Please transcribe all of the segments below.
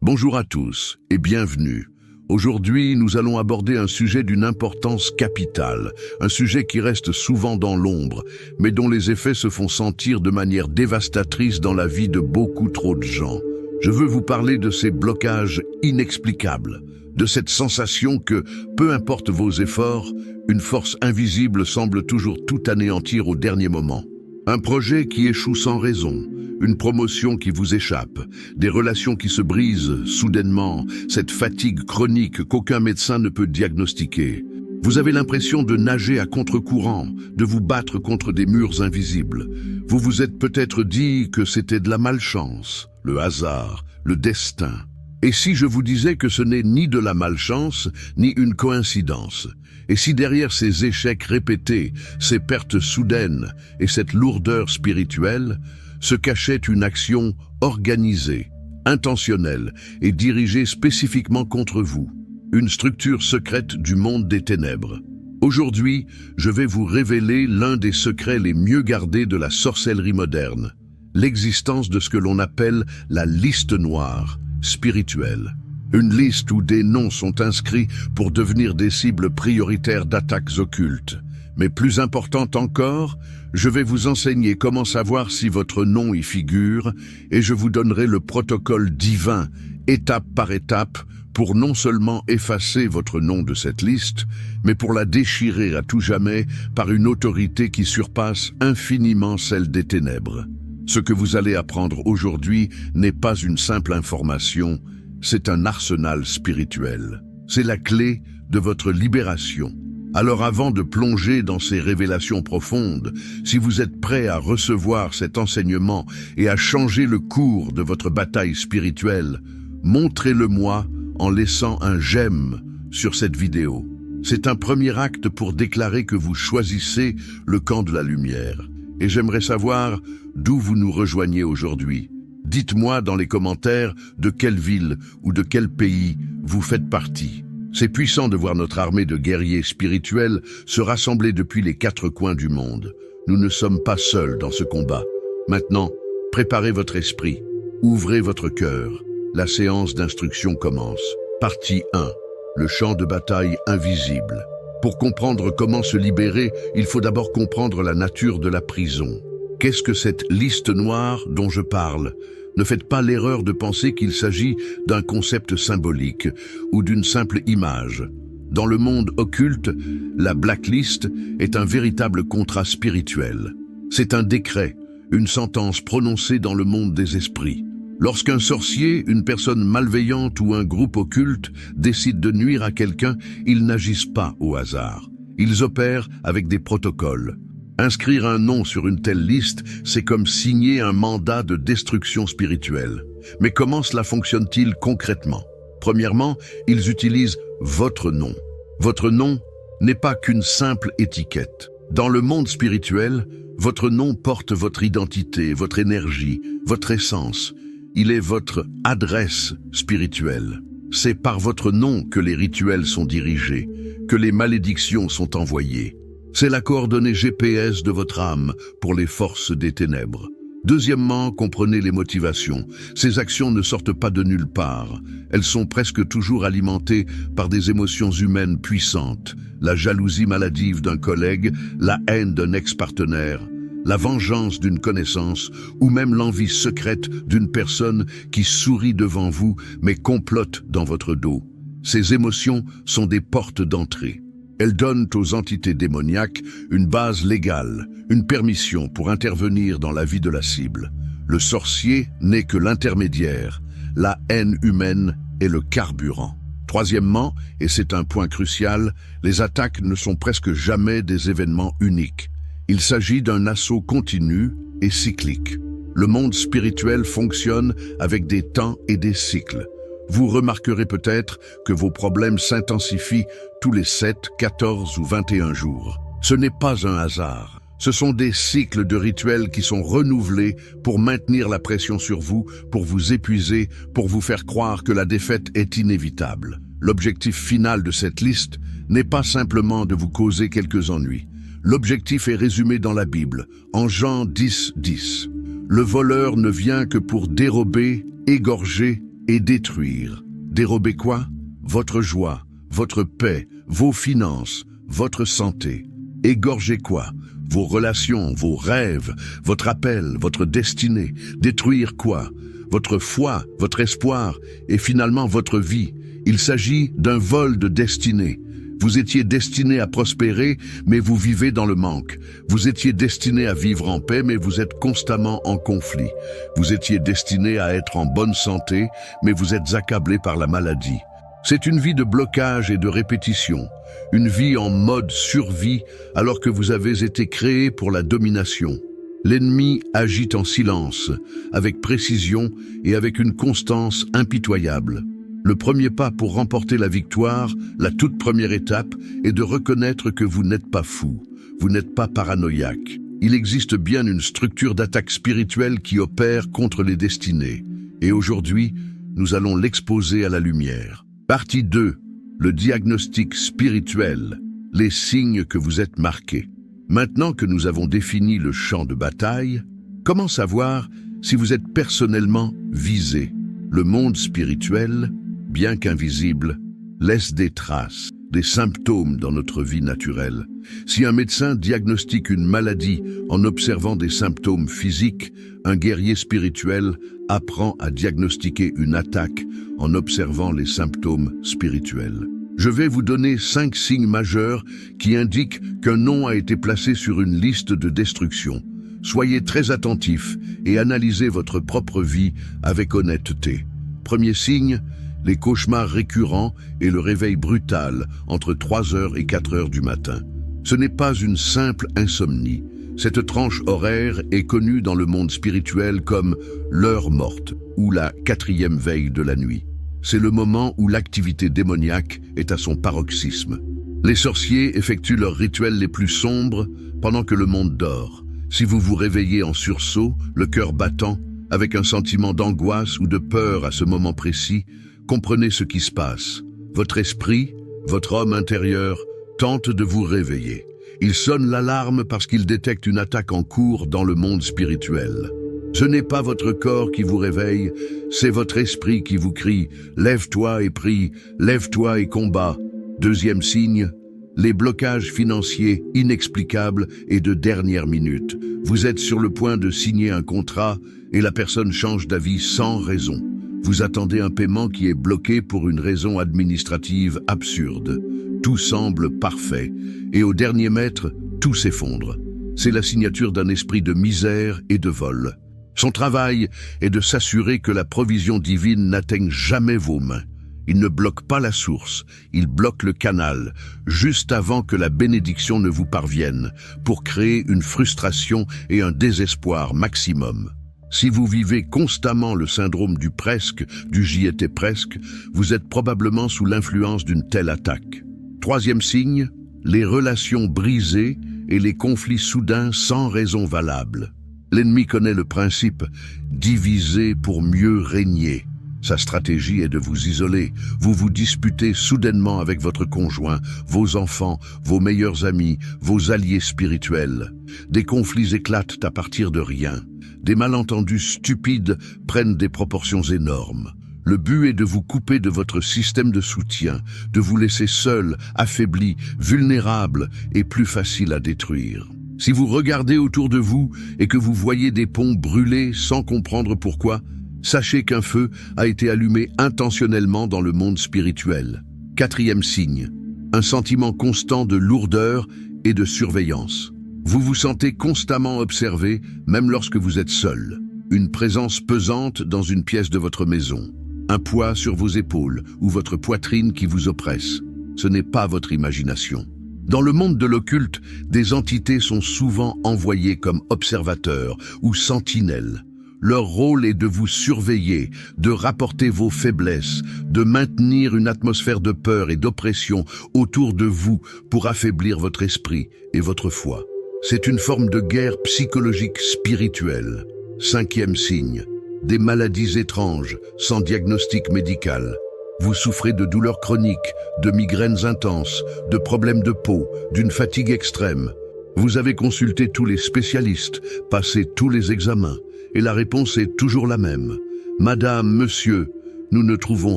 Bonjour à tous et bienvenue. Aujourd'hui, nous allons aborder un sujet d'une importance capitale, un sujet qui reste souvent dans l'ombre, mais dont les effets se font sentir de manière dévastatrice dans la vie de beaucoup trop de gens. Je veux vous parler de ces blocages inexplicables, de cette sensation que, peu importe vos efforts, une force invisible semble toujours tout anéantir au dernier moment. Un projet qui échoue sans raison, une promotion qui vous échappe, des relations qui se brisent soudainement, cette fatigue chronique qu'aucun médecin ne peut diagnostiquer. Vous avez l'impression de nager à contre-courant, de vous battre contre des murs invisibles. Vous vous êtes peut-être dit que c'était de la malchance, le hasard, le destin. Et si je vous disais que ce n'est ni de la malchance, ni une coïncidence? Et si derrière ces échecs répétés, ces pertes soudaines et cette lourdeur spirituelle, se cachait une action organisée, intentionnelle et dirigée spécifiquement contre vous, une structure secrète du monde des ténèbres. Aujourd'hui, je vais vous révéler l'un des secrets les mieux gardés de la sorcellerie moderne, l'existence de ce que l'on appelle la liste noire spirituelle. Une liste où des noms sont inscrits pour devenir des cibles prioritaires d'attaques occultes. Mais plus important encore, je vais vous enseigner comment savoir si votre nom y figure et je vous donnerai le protocole divin, étape par étape, pour non seulement effacer votre nom de cette liste, mais pour la déchirer à tout jamais par une autorité qui surpasse infiniment celle des ténèbres. Ce que vous allez apprendre aujourd'hui n'est pas une simple information, c'est un arsenal spirituel. C'est la clé de votre libération. Alors avant de plonger dans ces révélations profondes, si vous êtes prêt à recevoir cet enseignement et à changer le cours de votre bataille spirituelle, montrez-le-moi en laissant un j'aime sur cette vidéo. C'est un premier acte pour déclarer que vous choisissez le camp de la lumière. Et j'aimerais savoir d'où vous nous rejoignez aujourd'hui. Dites-moi dans les commentaires de quelle ville ou de quel pays vous faites partie. C'est puissant de voir notre armée de guerriers spirituels se rassembler depuis les quatre coins du monde. Nous ne sommes pas seuls dans ce combat. Maintenant, préparez votre esprit, ouvrez votre cœur. La séance d'instruction commence. Partie 1. Le champ de bataille invisible. Pour comprendre comment se libérer, il faut d'abord comprendre la nature de la prison. Qu'est-ce que cette liste noire dont je parle ? Ne faites pas l'erreur de penser qu'il s'agit d'un concept symbolique ou d'une simple image. Dans le monde occulte, la blacklist est un véritable contrat spirituel. C'est un décret, une sentence prononcée dans le monde des esprits. Lorsqu'un sorcier, une personne malveillante ou un groupe occulte décide de nuire à quelqu'un, ils n'agissent pas au hasard. Ils opèrent avec des protocoles. Inscrire un nom sur une telle liste, c'est comme signer un mandat de destruction spirituelle. Mais comment cela fonctionne-t-il concrètement? Premièrement, ils utilisent votre nom. Votre nom n'est pas qu'une simple étiquette. Dans le monde spirituel, votre nom porte votre identité, votre énergie, votre essence. Il est votre adresse spirituelle. C'est par votre nom que les rituels sont dirigés, que les malédictions sont envoyées. C'est la coordonnée GPS de votre âme pour les forces des ténèbres. Deuxièmement, comprenez les motivations. Ces actions ne sortent pas de nulle part. Elles sont presque toujours alimentées par des émotions humaines puissantes. La jalousie maladive d'un collègue, la haine d'un ex-partenaire, la vengeance d'une connaissance ou même l'envie secrète d'une personne qui sourit devant vous mais complote dans votre dos. Ces émotions sont des portes d'entrée. Elles donnent aux entités démoniaques une base légale, une permission pour intervenir dans la vie de la cible. Le sorcier n'est que l'intermédiaire, la haine humaine est le carburant. Troisièmement, et c'est un point crucial, les attaques ne sont presque jamais des événements uniques. Il s'agit d'un assaut continu et cyclique. Le monde spirituel fonctionne avec des temps et des cycles. Vous remarquerez peut-être que vos problèmes s'intensifient tous les 7, 14 ou 21 jours. Ce n'est pas un hasard. Ce sont des cycles de rituels qui sont renouvelés pour maintenir la pression sur vous, pour vous épuiser, pour vous faire croire que la défaite est inévitable. L'objectif final de cette liste n'est pas simplement de vous causer quelques ennuis. L'objectif est résumé dans la Bible, en Jean 10, 10. Le voleur ne vient que pour dérober, égorger et détruire. Dérober quoi? Votre joie, votre paix, vos finances, votre santé. Égorger quoi? Vos relations, vos rêves, votre appel, votre destinée. Détruire quoi? Votre foi, votre espoir et finalement votre vie. Il s'agit d'un vol de destinée. Vous étiez destiné à prospérer, mais vous vivez dans le manque. Vous étiez destiné à vivre en paix, mais vous êtes constamment en conflit. Vous étiez destiné à être en bonne santé, mais vous êtes accablé par la maladie. C'est une vie de blocage et de répétition, une vie en mode survie alors que vous avez été créé pour la domination. L'ennemi agit en silence, avec précision et avec une constance impitoyable. Le premier pas pour remporter la victoire, la toute première étape, est de reconnaître que vous n'êtes pas fou, vous n'êtes pas paranoïaque. Il existe bien une structure d'attaque spirituelle qui opère contre les destinées. Et aujourd'hui, nous allons l'exposer à la lumière. Partie 2. Le diagnostic spirituel. Les signes que vous êtes marqués. Maintenant que nous avons défini le champ de bataille, comment savoir si vous êtes personnellement visé? Le monde spirituel, bien qu'invisible, laisse des traces, des symptômes dans notre vie naturelle. Si un médecin diagnostique une maladie en observant des symptômes physiques, un guerrier spirituel apprend à diagnostiquer une attaque en observant les symptômes spirituels. Je vais vous donner 5 signes majeurs qui indiquent qu'un nom a été placé sur une liste de destruction. Soyez très attentifs et analysez votre propre vie avec honnêteté. Premier signe, les cauchemars récurrents et le réveil brutal entre 3h et 4h du matin. Ce n'est pas une simple insomnie. Cette tranche horaire est connue dans le monde spirituel comme l'heure morte ou la 4e veille de la nuit. C'est le moment où l'activité démoniaque est à son paroxysme. Les sorciers effectuent leurs rituels les plus sombres pendant que le monde dort. Si vous vous réveillez en sursaut, le cœur battant, avec un sentiment d'angoisse ou de peur à ce moment précis, comprenez ce qui se passe. Votre esprit, votre homme intérieur, tente de vous réveiller. Il sonne l'alarme parce qu'il détecte une attaque en cours dans le monde spirituel. Ce n'est pas votre corps qui vous réveille, c'est votre esprit qui vous crie « Lève-toi et prie, lève-toi et combat ». Deuxième signe, les blocages financiers inexplicables et de dernière minute. Vous êtes sur le point de signer un contrat et la personne change d'avis sans raison. Vous attendez un paiement qui est bloqué pour une raison administrative absurde. Tout semble parfait et au dernier mètre, tout s'effondre. C'est la signature d'un esprit de misère et de vol. Son travail est de s'assurer que la provision divine n'atteigne jamais vos mains. Il ne bloque pas la source, il bloque le canal, juste avant que la bénédiction ne vous parvienne, pour créer une frustration et un désespoir maximum. Si vous vivez constamment le syndrome du presque, du j'y étais presque, vous êtes probablement sous l'influence d'une telle attaque. Troisième signe, les relations brisées et les conflits soudains sans raison valable. L'ennemi connaît le principe « diviser pour mieux régner ». Sa stratégie est de vous isoler. Vous vous disputez soudainement avec votre conjoint, vos enfants, vos meilleurs amis, vos alliés spirituels. Des conflits éclatent à partir de rien. Des malentendus stupides prennent des proportions énormes. Le but est de vous couper de votre système de soutien, de vous laisser seul, affaibli, vulnérable et plus facile à détruire. Si vous regardez autour de vous et que vous voyez des ponts brûlés sans comprendre pourquoi, sachez qu'un feu a été allumé intentionnellement dans le monde spirituel. Quatrième signe, un sentiment constant de lourdeur et de surveillance. Vous vous sentez constamment observé, même lorsque vous êtes seul. Une présence pesante dans une pièce de votre maison. Un poids sur vos épaules ou votre poitrine qui vous oppresse. Ce n'est pas votre imagination. Dans le monde de l'occulte, des entités sont souvent envoyées comme observateurs ou sentinelles. Leur rôle est de vous surveiller, de rapporter vos faiblesses, de maintenir une atmosphère de peur et d'oppression autour de vous pour affaiblir votre esprit et votre foi. C'est une forme de guerre psychologique spirituelle. Cinquième signe, des maladies étranges, sans diagnostic médical. Vous souffrez de douleurs chroniques, de migraines intenses, de problèmes de peau, d'une fatigue extrême. Vous avez consulté tous les spécialistes, passé tous les examens, et la réponse est toujours la même. Madame, monsieur, nous ne trouvons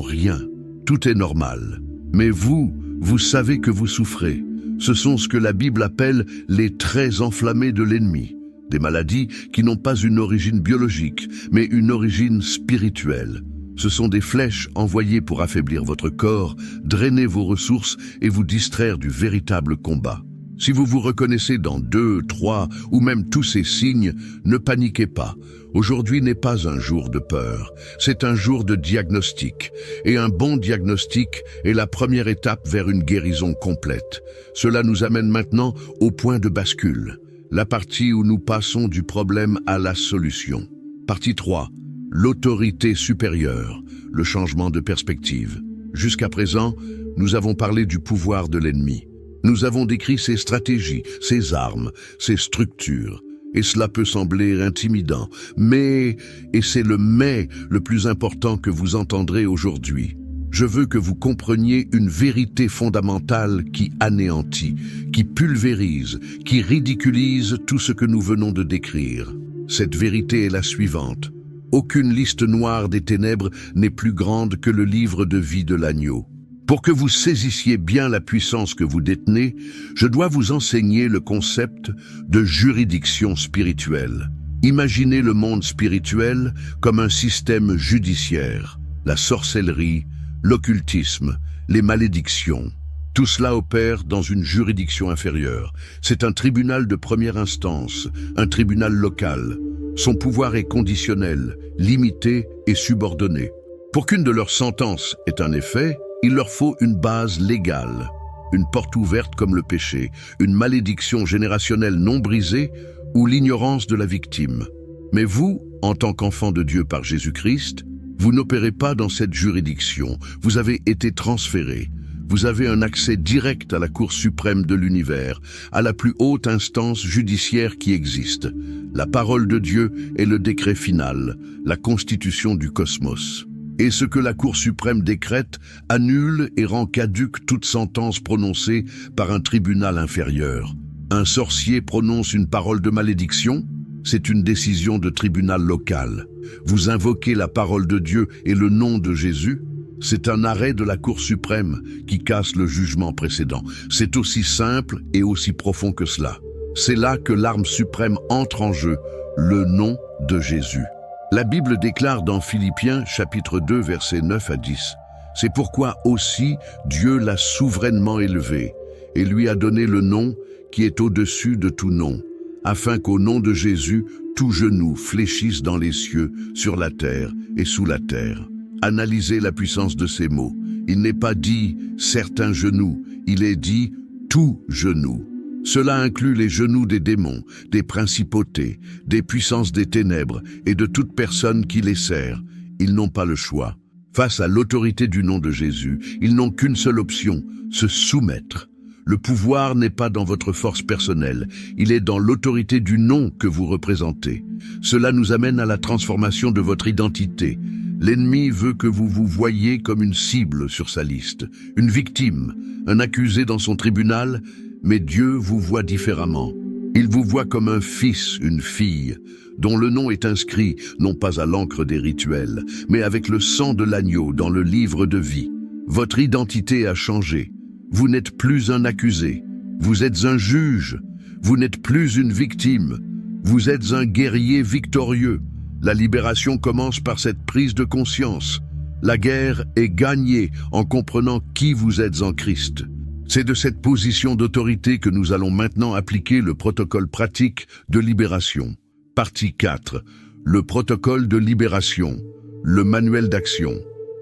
rien. Tout est normal. Mais vous savez que vous souffrez. Ce sont ce que la Bible appelle les traits enflammés de l'ennemi. Des maladies qui n'ont pas une origine biologique, mais une origine spirituelle. Ce sont des flèches envoyées pour affaiblir votre corps, drainer vos ressources et vous distraire du véritable combat. Si vous vous reconnaissez dans 2, 3 ou même tous ces signes, ne paniquez pas. Aujourd'hui n'est pas un jour de peur, c'est un jour de diagnostic. Et un bon diagnostic est la première étape vers une guérison complète. Cela nous amène maintenant au point de bascule, la partie où nous passons du problème à la solution. Partie 3. L'autorité supérieure, le changement de perspective. Jusqu'à présent, nous avons parlé du pouvoir de l'ennemi. Nous avons décrit ses stratégies, ses armes, ses structures. Et cela peut sembler intimidant, mais, et c'est le mais le plus important que vous entendrez aujourd'hui, je veux que vous compreniez une vérité fondamentale qui anéantit, qui pulvérise, qui ridiculise tout ce que nous venons de décrire. Cette vérité est la suivante. Aucune liste noire des ténèbres n'est plus grande que le livre de vie de l'agneau. Pour que vous saisissiez bien la puissance que vous détenez, je dois vous enseigner le concept de juridiction spirituelle. Imaginez le monde spirituel comme un système judiciaire, la sorcellerie, l'occultisme, les malédictions. Tout cela opère dans une juridiction inférieure. C'est un tribunal de première instance, un tribunal local. Son pouvoir est conditionnel, limité et subordonné. Pour qu'une de leurs sentences ait un effet, il leur faut une base légale, une porte ouverte comme le péché, une malédiction générationnelle non brisée ou l'ignorance de la victime. Mais vous, en tant qu'enfant de Dieu par Jésus-Christ, vous n'opérez pas dans cette juridiction, vous avez été transféré. Vous avez un accès direct à la Cour suprême de l'univers, à la plus haute instance judiciaire qui existe. La parole de Dieu est le décret final, la constitution du cosmos. Et ce que la Cour suprême décrète annule et rend caduque toute sentence prononcée par un tribunal inférieur. Un sorcier prononce une parole de malédiction, c'est une décision de tribunal local. Vous invoquez la parole de Dieu et le nom de Jésus, c'est un arrêt de la Cour suprême qui casse le jugement précédent. C'est aussi simple et aussi profond que cela. C'est là que l'arme suprême entre en jeu, le nom de Jésus. La Bible déclare dans Philippiens chapitre 2 versets 9 à 10. C'est pourquoi aussi Dieu l'a souverainement élevé et lui a donné le nom qui est au-dessus de tout nom, afin qu'au nom de Jésus, tout genou fléchisse dans les cieux, sur la terre et sous la terre. Analysez la puissance de ces mots. Il n'est pas dit « certains genoux », il est dit « tout genou ». Cela inclut les genoux des démons, des principautés, des puissances des ténèbres et de toute personne qui les sert. Ils n'ont pas le choix. Face à l'autorité du nom de Jésus, ils n'ont qu'une seule option, se soumettre. Le pouvoir n'est pas dans votre force personnelle, il est dans l'autorité du nom que vous représentez. Cela nous amène à la transformation de votre identité. L'ennemi veut que vous vous voyiez comme une cible sur sa liste, une victime, un accusé dans son tribunal, mais Dieu vous voit différemment. Il vous voit comme un fils, une fille, dont le nom est inscrit non pas à l'encre des rituels, mais avec le sang de l'agneau dans le livre de vie. Votre identité a changé. Vous n'êtes plus un accusé. Vous êtes un juge. Vous n'êtes plus une victime. Vous êtes un guerrier victorieux. La libération commence par cette prise de conscience. La guerre est gagnée en comprenant qui vous êtes en Christ. C'est de cette position d'autorité que nous allons maintenant appliquer le protocole pratique de libération. Partie 4. Le protocole de libération. Le manuel d'action.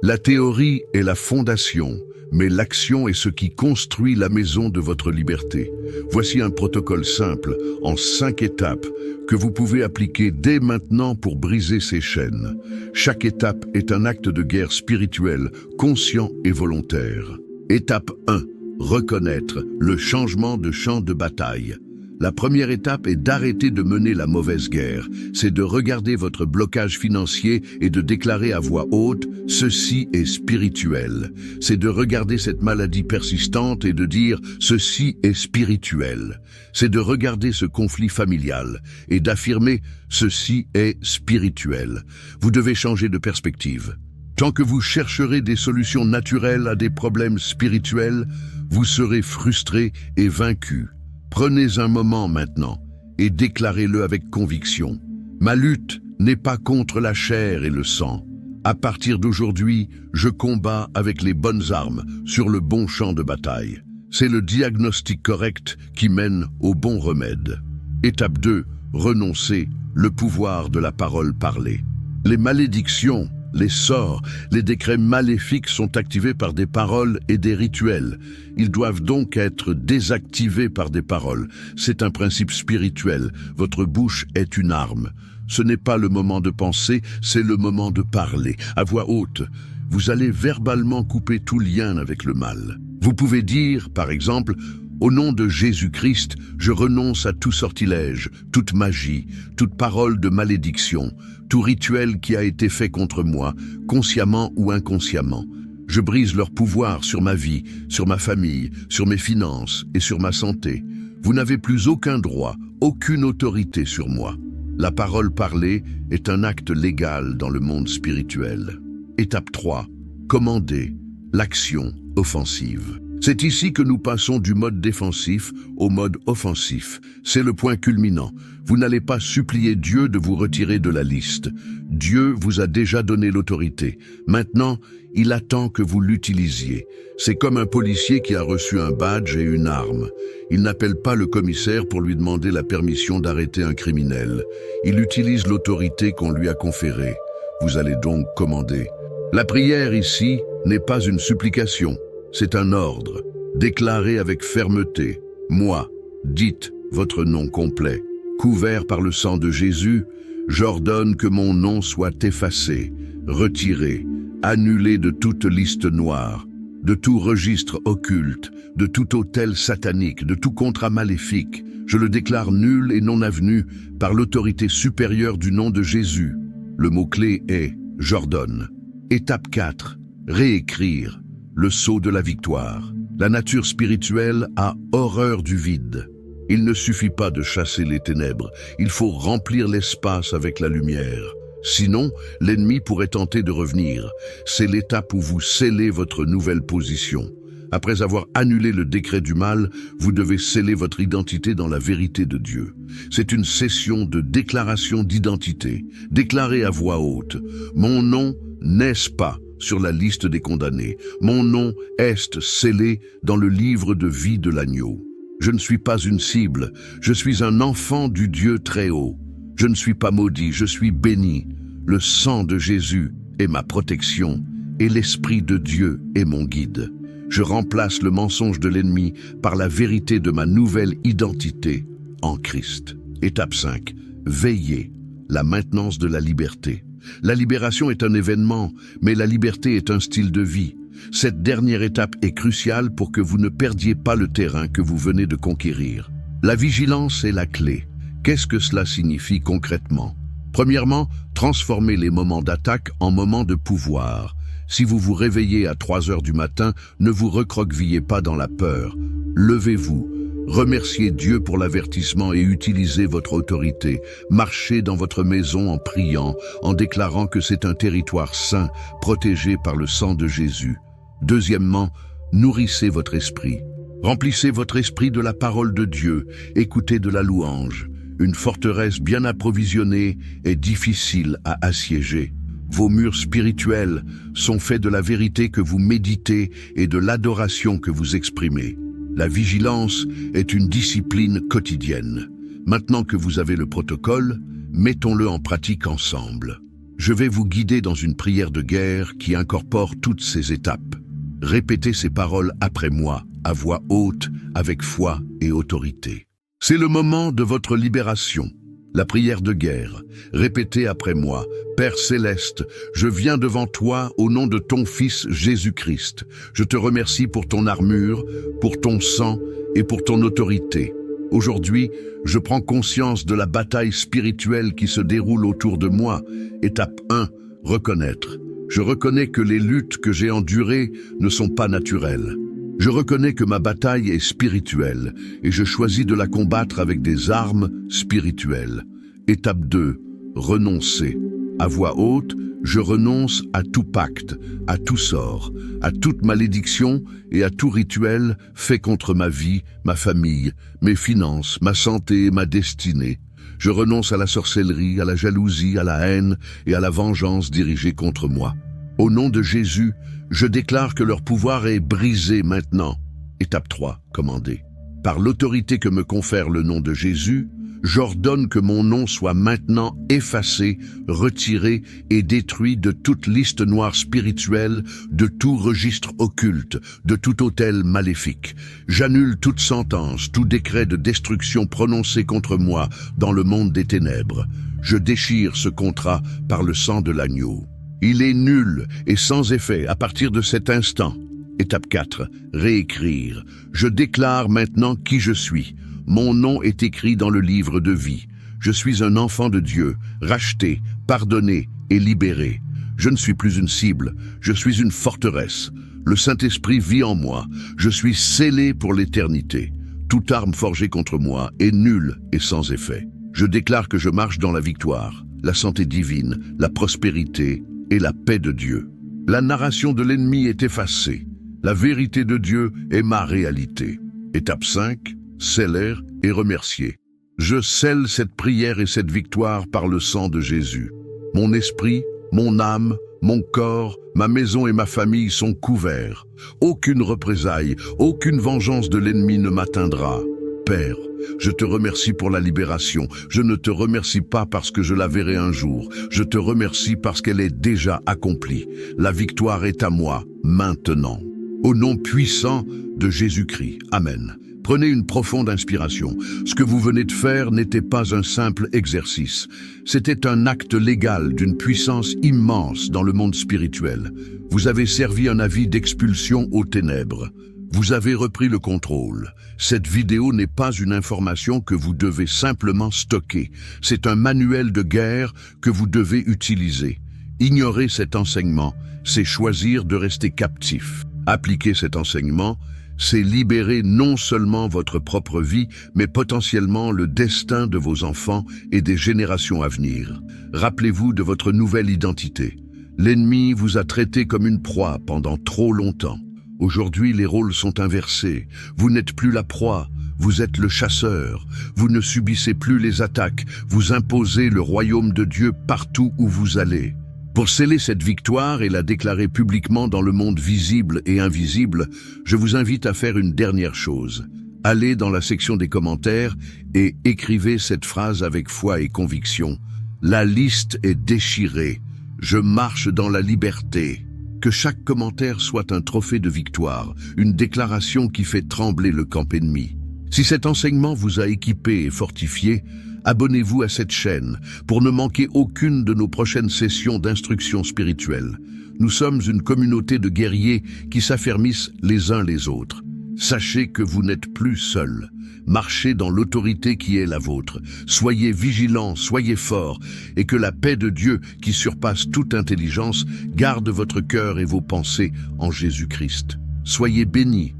La théorie est la fondation, mais l'action est ce qui construit la maison de votre liberté. Voici un protocole simple, en 5 étapes, que vous pouvez appliquer dès maintenant pour briser ces chaînes. Chaque étape est un acte de guerre spirituelle, conscient et volontaire. Étape 1. Reconnaître le changement de champ de bataille. La première étape est d'arrêter de mener la mauvaise guerre. C'est de regarder votre blocage financier et de déclarer à voix haute « Ceci est spirituel ». C'est de regarder cette maladie persistante et de dire « Ceci est spirituel ». C'est de regarder ce conflit familial et d'affirmer « Ceci est spirituel ». Vous devez changer de perspective. Tant que vous chercherez des solutions naturelles à des problèmes spirituels, vous serez frustré et vaincu. Prenez un moment maintenant et déclarez-le avec conviction. Ma lutte n'est pas contre la chair et le sang. À partir d'aujourd'hui, je combats avec les bonnes armes sur le bon champ de bataille. C'est le diagnostic correct qui mène au bon remède. Étape 2. Renoncer, le pouvoir de la parole parlée. Les malédictions, les sorts, les décrets maléfiques sont activés par des paroles et des rituels. Ils doivent donc être désactivés par des paroles. C'est un principe spirituel. Votre bouche est une arme. Ce n'est pas le moment de penser, c'est le moment de parler. À voix haute, vous allez verbalement couper tout lien avec le mal. Vous pouvez dire, par exemple, « Au nom de Jésus-Christ, je renonce à tout sortilège, toute magie, toute parole de malédiction, tout rituel qui a été fait contre moi, consciemment ou inconsciemment. Je brise leur pouvoir sur ma vie, sur ma famille, sur mes finances et sur ma santé. Vous n'avez plus aucun droit, aucune autorité sur moi. » La parole parlée est un acte légal dans le monde spirituel. Étape 3. Commander, l'action offensive. C'est ici que nous passons du mode défensif au mode offensif. C'est le point culminant. Vous n'allez pas supplier Dieu de vous retirer de la liste. Dieu vous a déjà donné l'autorité. Maintenant, il attend que vous l'utilisiez. C'est comme un policier qui a reçu un badge et une arme. Il n'appelle pas le commissaire pour lui demander la permission d'arrêter un criminel. Il utilise l'autorité qu'on lui a conférée. Vous allez donc commander. La prière ici n'est pas une supplication. C'est un ordre. Déclarez avec fermeté. Moi, dites votre nom complet. Couvert par le sang de Jésus, j'ordonne que mon nom soit effacé, retiré, annulé de toute liste noire, de tout registre occulte, de tout autel satanique, de tout contrat maléfique. Je le déclare nul et non avenu par l'autorité supérieure du nom de Jésus. Le mot-clé est « j'ordonne ». Étape 4. Réécrire. Le sceau de la victoire. La nature spirituelle a horreur du vide. Il ne suffit pas de chasser les ténèbres, il faut remplir l'espace avec la lumière. Sinon, l'ennemi pourrait tenter de revenir. C'est l'étape où vous scellez votre nouvelle position. Après avoir annulé le décret du mal, vous devez sceller votre identité dans la vérité de Dieu. C'est une session de déclaration d'identité. Déclarez à voix haute. Mon nom n'est pas sur la liste des condamnés. Mon nom est scellé dans le livre de vie de l'agneau. Je ne suis pas une cible, je suis un enfant du Dieu très haut. Je ne suis pas maudit, je suis béni. Le sang de Jésus est ma protection et l'Esprit de Dieu est mon guide. Je remplace le mensonge de l'ennemi par la vérité de ma nouvelle identité en Christ. Étape 5. Veiller, la maintenance de la liberté. La libération est un événement, mais la liberté est un style de vie. Cette dernière étape est cruciale pour que vous ne perdiez pas le terrain que vous venez de conquérir. La vigilance est la clé. Qu'est-ce que cela signifie concrètement? Premièrement, transformez les moments d'attaque en moments de pouvoir. Si vous vous réveillez à 3 heures du matin, ne vous recroquevillez pas dans la peur. Levez-vous. Remerciez Dieu pour l'avertissement et utilisez votre autorité. Marchez dans votre maison en priant, en déclarant que c'est un territoire saint, protégé par le sang de Jésus. Deuxièmement, nourrissez votre esprit. Remplissez votre esprit de la parole de Dieu, écoutez de la louange. Une forteresse bien approvisionnée est difficile à assiéger. Vos murs spirituels sont faits de la vérité que vous méditez et de l'adoration que vous exprimez. La vigilance est une discipline quotidienne. Maintenant que vous avez le protocole, mettons-le en pratique ensemble. Je vais vous guider dans une prière de guerre qui incorpore toutes ces étapes. Répétez ces paroles après moi, à voix haute, avec foi et autorité. C'est le moment de votre libération. La prière de guerre. Répétez après moi. Père céleste, je viens devant toi au nom de ton Fils Jésus-Christ. Je te remercie pour ton armure, pour ton sang et pour ton autorité. Aujourd'hui, je prends conscience de la bataille spirituelle qui se déroule autour de moi. Étape 1. Reconnaître. Je reconnais que les luttes que j'ai endurées ne sont pas naturelles. Je reconnais que ma bataille est spirituelle et je choisis de la combattre avec des armes spirituelles. Étape 2. Renoncer. À voix haute, Je renonce à tout pacte, à tout sort, à toute malédiction et à tout rituel fait contre ma vie, ma famille, mes finances, ma santé et ma destinée. Je renonce à la sorcellerie, à la jalousie, à la haine et à la vengeance dirigée contre moi. Au nom de Jésus, je déclare que leur pouvoir est brisé maintenant. Étape 3, commandé. Par l'autorité que me confère le nom de Jésus, j'ordonne que mon nom soit maintenant effacé, retiré et détruit de toute liste noire spirituelle, de tout registre occulte, de tout autel maléfique. J'annule toute sentence, tout décret de destruction prononcé contre moi dans le monde des ténèbres. Je déchire ce contrat par le sang de l'agneau. Il est nul et sans effet à partir de cet instant. Étape 4, réécrire. Je déclare maintenant qui je suis. Mon nom est écrit dans le livre de vie. Je suis un enfant de Dieu, racheté, pardonné et libéré. Je ne suis plus une cible, je suis une forteresse. Le Saint-Esprit vit en moi. Je suis scellé pour l'éternité. Toute arme forgée contre moi est nulle et sans effet. Je déclare que je marche dans la victoire, la santé divine, la prospérité et la paix de Dieu. La narration de l'ennemi est effacée. La vérité de Dieu est ma réalité. Étape 5, sceller et remercier. Je scelle cette prière et cette victoire par le sang de Jésus. Mon esprit, mon âme, mon corps, ma maison et ma famille sont couverts. Aucune représailles, aucune vengeance de l'ennemi ne m'atteindra. Père, je te remercie pour la libération. Je ne te remercie pas parce que je la verrai un jour. Je te remercie parce qu'elle est déjà accomplie. La victoire est à moi, maintenant. Au nom puissant de Jésus-Christ. Amen. Prenez une profonde inspiration. Ce que vous venez de faire n'était pas un simple exercice. C'était un acte légal d'une puissance immense dans le monde spirituel. Vous avez servi un avis d'expulsion aux ténèbres. Vous avez repris le contrôle. Cette vidéo n'est pas une information que vous devez simplement stocker. C'est un manuel de guerre que vous devez utiliser. Ignorer cet enseignement, c'est choisir de rester captif. Appliquer cet enseignement, c'est libérer non seulement votre propre vie, mais potentiellement le destin de vos enfants et des générations à venir. Rappelez-vous de votre nouvelle identité. L'ennemi vous a traité comme une proie pendant trop longtemps. Aujourd'hui, les rôles sont inversés. Vous n'êtes plus la proie, vous êtes le chasseur. Vous ne subissez plus les attaques, vous imposez le royaume de Dieu partout où vous allez. Pour sceller cette victoire et la déclarer publiquement dans le monde visible et invisible, je vous invite à faire une dernière chose. Allez dans la section des commentaires et écrivez cette phrase avec foi et conviction. La liste est déchirée. Je marche dans la liberté. Que chaque commentaire soit un trophée de victoire, une déclaration qui fait trembler le camp ennemi. Si cet enseignement vous a équipé et fortifié, abonnez-vous à cette chaîne pour ne manquer aucune de nos prochaines sessions d'instruction spirituelle. Nous sommes une communauté de guerriers qui s'affermissent les uns les autres. Sachez que vous n'êtes plus seuls. Marchez dans l'autorité qui est la vôtre. Soyez vigilants, soyez forts, et que la paix de Dieu, qui surpasse toute intelligence, garde votre cœur et vos pensées en Jésus-Christ. Soyez bénis